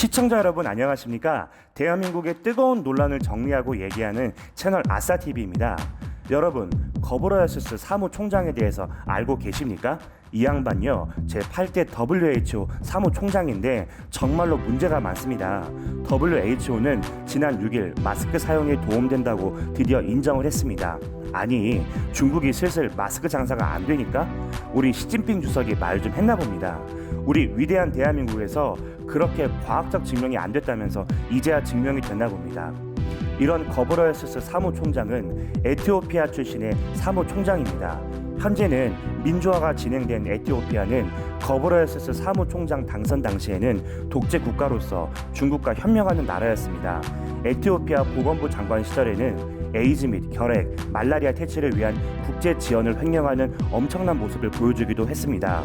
시청자 여러분 안녕하십니까? 대한민국의 뜨거운 논란을 정리하고 얘기하는 채널 아싸TV입니다. 여러분, 거브러야시스 사무총장에 대해서 알고 계십니까? 이 양반요, 제8대 WHO 사무총장인데 정말로 문제가 많습니다. WHO는 지난 6일 마스크 사용에 도움된다고 드디어 인정을 했습니다. 아니, 중국이 슬슬 마스크 장사가 안 되니까 우리 시진핑 주석이 말 좀 했나 봅니다. 우리 위대한 대한민국에서 그렇게 과학적 증명이 안 됐다면서 이제야 증명이 됐나 봅니다. 이런 거브러야시스 사무총장은 에티오피아 출신의 사무총장입니다. 현재는 민주화가 진행된 에티오피아는 거브러야시스 사무총장 당선 당시에는 독재 국가로서 중국과 협력하는 나라였습니다. 에티오피아 보건부 장관 시절에는 에이즈 및 결핵, 말라리아 퇴치를 위한 국제 지원을 횡령하는 엄청난 모습을 보여주기도 했습니다.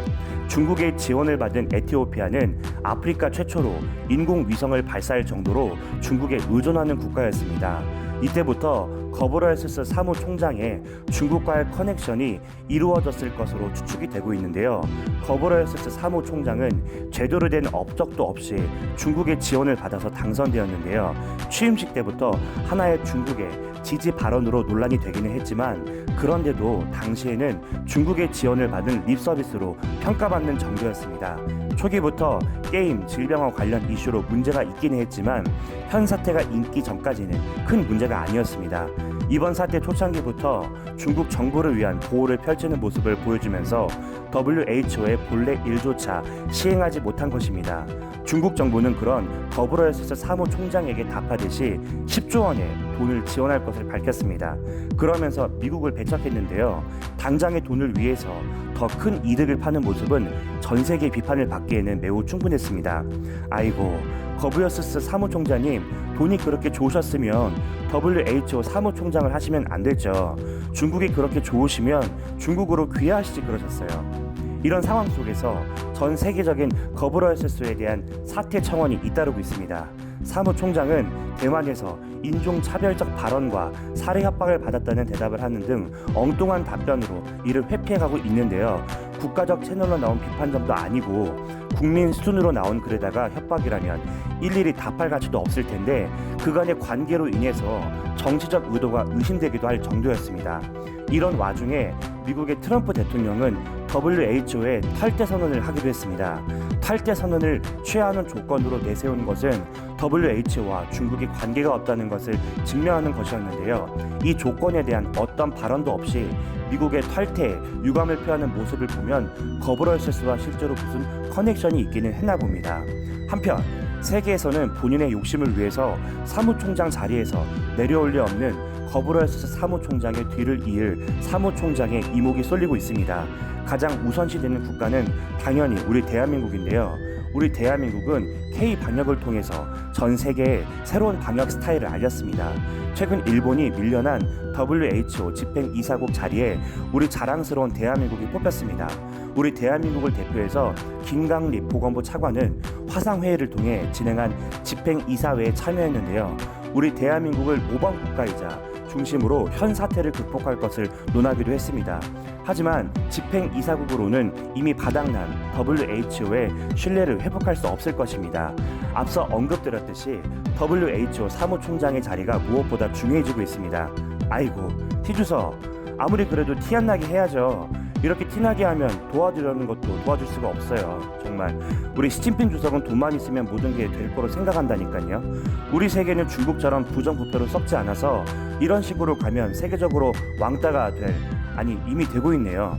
중국의 지원을 받은 에티오피아는 아프리카 최초로 인공위성을 발사할 정도로 중국에 의존하는 국가였습니다. 이때부터 거브러야시스 사무총장의 중국과의 커넥션이 이루어졌을 것으로 추측이 되고 있는데요. 거브러야시스 사무총장은 제대로 된 업적도 없이 중국의 지원을 받아서 당선되었는데요. 취임식 때부터 하나의 중국의 지지 발언으로 논란이 되기는 했지만 그런데도 당시에는 중국의 지원을 받은 립서비스로 평가받는 정도였습니다. 초기부터 게임, 질병과 관련 이슈로 문제가 있기는 했지만 현 사태가 인기 전까지는 큰 문제가 아니었습니다. 이번 사태 초창기부터 중국 정부를 위한 보호를 펼치는 모습을 보여주면서 WHO의 본래 일조차 시행하지 못한 것입니다. 중국 정부는 그런 거브러야시스 사무총장에게 답하듯이 10조 원의 돈을 지원할 것을 밝혔습니다. 그러면서 미국을 배척했는데요. 당장의 돈을 위해서 더 큰 이득을 파는 모습은 전 세계 비판을 받기에는 매우 충분했습니다. 아이고, 거브러야시스 사무총장님, 돈이 그렇게 좋으셨으면 WHO 사무총장을 하시면 안 됐죠. 중국이 그렇게 좋으시면 중국으로 귀화하시지 그러셨어요. 이런 상황 속에서 전 세계적인 거브러야시스에 대한 사퇴 청원이 잇따르고 있습니다. 사무총장은 대만에서 인종차별적 발언과 살해 협박을 받았다는 대답을 하는 등 엉뚱한 답변으로 이를 회피해가고 있는데요. 국가적 채널로 나온 비판점도 아니고 국민 수준으로 나온 글에다가 협박이라면 일일이 답할 가치도 없을 텐데 그간의 관계로 인해서 정치적 의도가 의심되기도 할 정도였습니다. 이런 와중에 미국의 트럼프 대통령은 WHO에 탈퇴 선언을 하기도 했습니다. 탈퇴 선언을 취하는 조건으로 내세운 것은 WHO와 중국이 관계가 없다는 것을 증명하는 것이었는데요. 이 조건에 대한 어떤 발언도 없이 미국의 탈퇴, 유감을 표하는 모습을 보면 거브러야시스와 실제로 무슨 커넥션이 있기는 했나 봅니다. 한편 세계에서는 본인의 욕심을 위해서 사무총장 자리에서 내려올 리 없는 거브러야시스 사무총장의 뒤를 이을 사무총장의 이목이 쏠리고 있습니다. 가장 우선시되는 국가는 당연히 우리 대한민국인데요. 우리 대한민국은 K-방역을 통해서 전 세계에 새로운 방역 스타일을 알렸습니다. 최근 일본이 밀려난 WHO 집행이사국 자리에 우리 자랑스러운 대한민국이 뽑혔습니다. 우리 대한민국을 대표해서 김강립 보건부 차관은 화상회의를 통해 진행한 집행이사회에 참여했는데요. 우리 대한민국을 모범 국가이자 중심으로 현 사태를 극복할 것을 논하기도 했습니다. 하지만 집행이사국으로는 이미 바닥난 WHO의 신뢰를 회복할 수 없을 것입니다. 앞서 언급드렸듯이 WHO 사무총장의 자리가 무엇보다 중요해지고 있습니다. 아이고, 티주석, 아무리 그래도 티 안 나게 해야죠. 이렇게 티나게 하면 도와주려는 것도 도와줄 수가 없어요. 정말 우리 시진핑 주석은 돈만 있으면 모든 게 될 거로 생각한다니까요. 우리 세계는 중국처럼 부정부패로 썩지 않아서 이런 식으로 가면 세계적으로 왕따가 이미 되고 있네요.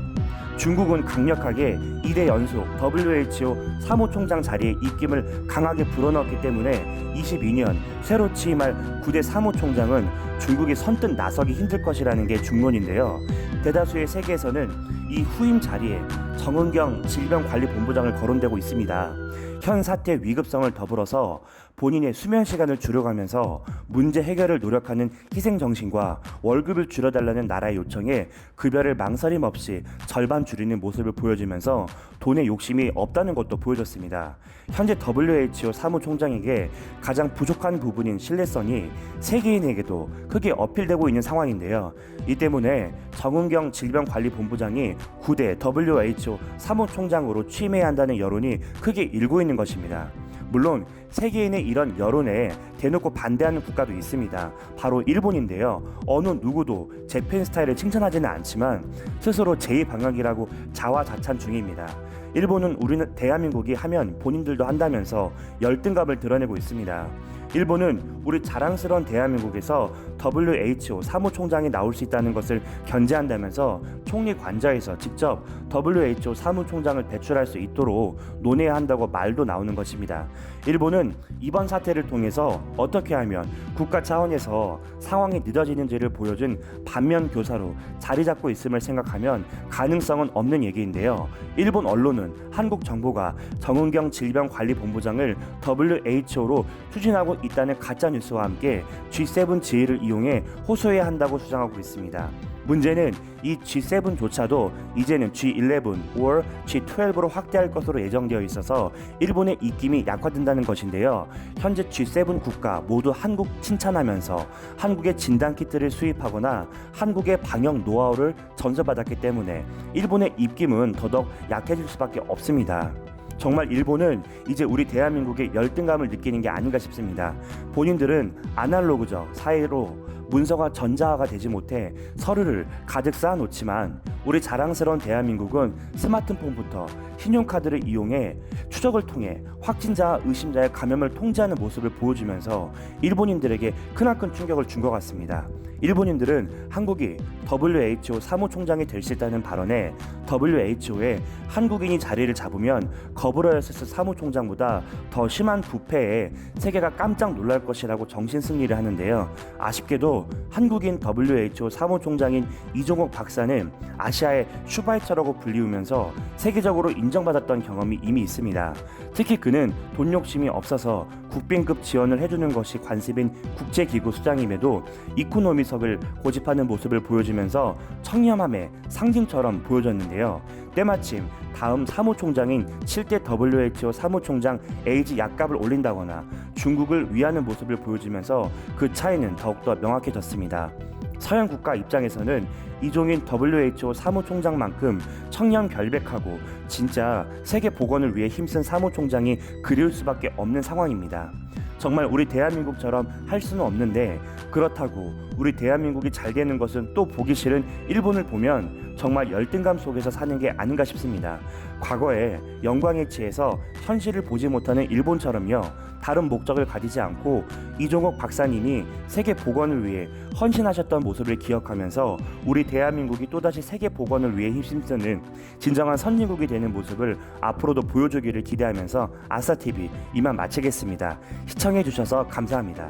중국은 강력하게 2대 연속 WHO 사무총장 자리에 입김을 강하게 불어넣었기 때문에 22년 새로 취임할 9대 사무총장은 중국이 선뜻 나서기 힘들 것이라는 게 중론인데요. 대다수의 세계에서는 이 후임 자리에 정은경 질병관리본부장을 거론되고 있습니다. 현 사태 위급성을 더불어서 본인의 수면 시간을 줄여가면서 문제 해결을 노력하는 희생정신과 월급을 줄여달라는 나라의 요청에 급여를 망설임 없이 절반 줄이는 모습을 보여주면서 돈에 욕심이 없다는 것도 보여줬습니다. 현재 WHO 사무총장에게 가장 부족한 부분인 신뢰성이 세계인에게도 크게 어필되고 있는 상황인데요. 이 때문에 정은경 질병관리본부장이 9대 WHO 사무총장으로 취임해야 한다는 여론이 크게 일고 있는 것입니다. 물론 세계인의 이런 여론에 대놓고 반대하는 국가도 있습니다. 바로 일본인데요. 어느 누구도 재팬 스타일을 칭찬하지는 않지만 스스로 제2방역이라고 자화자찬 중입니다. 일본은 우리는 대한민국이 하면 본인들도 한다면서 열등감을 드러내고 있습니다. 일본은 우리 자랑스러운 대한민국에서 WHO 사무총장이 나올 수 있다는 것을 견제한다면서 총리 관저에서 직접 WHO 사무총장을 배출할 수 있도록 논의해야 한다고 말도 나오는 것입니다. 일본은 이번 사태를 통해서 어떻게 하면 국가 차원에서 상황이 늦어지는지를 보여준 반면 교사로 자리 잡고 있음을 생각하면 가능성은 없는 얘기인데요. 일본 언론은 한국 정부가 정은경 질병관리본부장을 WHO로 추진하고 있다는 가짜뉴스와 함께 G7 지위를 이용해 호소해야 한다고 주장하고 있습니다. 문제는 이 G7조차도 이제는 G11 or G12로 확대할 것으로 예정되어 있어서 일본의 입김이 약화된다는 것인데요. 현재 G7 국가 모두 한국 칭찬하면서 한국의 진단키트를 수입하거나 한국의 방역 노하우를 전수받았기 때문에 일본의 입김은 더더욱 약해질 수밖에 없습니다. 정말 일본은 이제 우리 대한민국의 열등감을 느끼는 게 아닌가 싶습니다. 본인들은 아날로그적 사회로 문서가 전자화가 되지 못해 서류를 가득 쌓아놓지만 우리 자랑스러운 대한민국은 스마트폰부터 신용카드를 이용해 추적을 통해 확진자와 의심자의 감염을 통제하는 모습을 보여주면서 일본인들에게 크나큰 충격을 준 것 같습니다. 일본인들은 한국이 WHO 사무총장이 될 수 있다는 발언에 WHO에 한국인이 자리를 잡으면 거브러야스스 사무총장보다 더 심한 부패에 세계가 깜짝 놀랄 것이라고 정신승리를 하는데요. 아쉽게도 한국인 WHO 사무총장인 이종옥 박사는 아시아의 슈바이처라고 불리우면서 세계적으로 인정받았던 경험이 이미 있습니다. 특히 그는 돈 욕심이 없어서 국빈급 지원을 해주는 것이 관습인 국제기구 수장임에도 이코노미석을 고집하는 모습을 보여주면서 청렴함의 상징처럼 보여졌는데요. 때마침 다음 사무총장인 7대 WHO 사무총장 에이지 약값을 올린다거나 중국을 위하는 모습을 보여주면서 그 차이는 더욱더 명확해졌습니다. 서양 국가 입장에서는 이종인 WHO 사무총장만큼 청렴결백하고 진짜 세계 복원을 위해 힘쓴 사무총장이 그리울 수밖에 없는 상황입니다. 정말 우리 대한민국처럼 할 수는 없는데 그렇다고 우리 대한민국이 잘 되는 것은 또 보기 싫은 일본을 보면 정말 열등감 속에서 사는 게 아닌가 싶습니다. 과거에 영광에 취해서 현실을 보지 못하는 일본처럼요. 다른 목적을 가지지 않고 이종옥 박사님이 세계 복원을 위해 헌신하셨던 모습을 기억하면서 우리 대한민국이 또다시 세계 복원을 위해 힘쓰는 진정한 선진국이 되는 모습을 앞으로도 보여주기를 기대하면서 아싸TV 이만 마치겠습니다. 시청해주셔서 감사합니다.